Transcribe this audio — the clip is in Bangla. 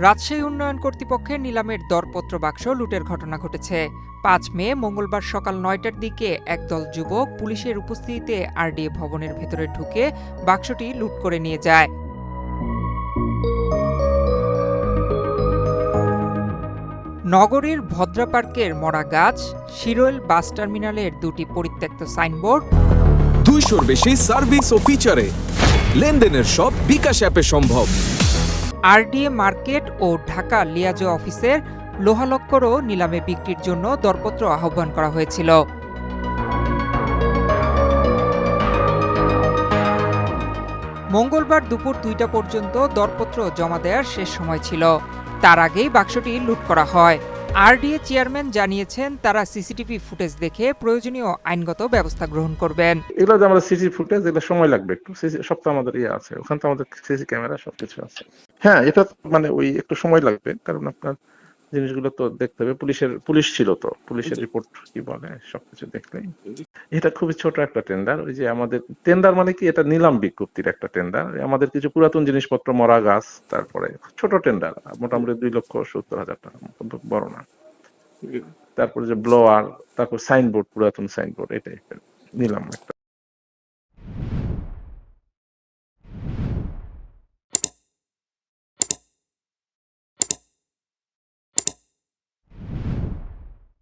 রাজশাহী উন্নয়ন কর্তৃপক্ষের নিলামের দরপত্র বাক্স লুটের ঘটনা ঘটেছে। ৫ মে মঙ্গলবার সকাল ৯টার দিকে একদল যুবক পুলিশের উপস্থিতিতে আরডিএ ভবনের ভেতরে ঢুকে বাক্সটি লুট করে নিয়ে যায়। নগরীর ভদ্রা পার্কের মরা গাছ, শিরোইল বাস টার্মিনালের দুটি পরিত্যক্ত সাইনবোর্ড, 200-র বেশি সার্ভিস ও ফিচারে লেনদেনের সব বিকাশ অ্যাপে সম্ভব। আরডিএ মার্কেট ও ঢাকা লিয়াজো অফিসের লোহালক্করও নিলামে বিক্রির জন্য দরপত্র আহ্বান করা হয়েছিল। মঙ্গলবার দুপুর ২টা পর্যন্ত দরপত্র জমা দেওয়ার শেষ সময় ছিল। তার আগেই বাক্সটি লুট করা হয়। আরডিএ চেয়ারম্যান জানিয়েছেন তারা সিসিটিভি ফুটেজ দেখে প্রয়োজনীয় আইনগত ব্যবস্থা গ্রহণ করবেন। এগুলো যে আমাদের সিসি ফুটেজ, এগুলো সময় লাগবে একটু। সিসি সব তো আমাদের ইয়ে আছে, ওখানে তো আমাদের সিসি ক্যামেরা সবকিছু আছে। হ্যাঁ, এটা মানে ওই একটু সময় লাগবে, কারণ আপনার জিনিসগুলো তো দেখতে হবে। পুলিশ ছিল, তো পুলিশের রিপোর্ট কি বলে সবকিছু দেখলে। এটা খুবই ছোট একটা টেন্ডার। ওই যে আমাদের টেন্ডার মানে কি, এটা নিলাম বিজ্ঞপ্তির একটা টেন্ডার। আমাদের কিছু পুরাতন জিনিসপত্র, মরা গাছ, তারপরে ছোট টেন্ডার, মোটামুটি 2,70,000 টাকা, বড় না। তারপরে যে ব্লোয়ার, তারপর সাইনবোর্ড, পুরাতন সাইনবোর্ড, এটাই নিলাম একটা।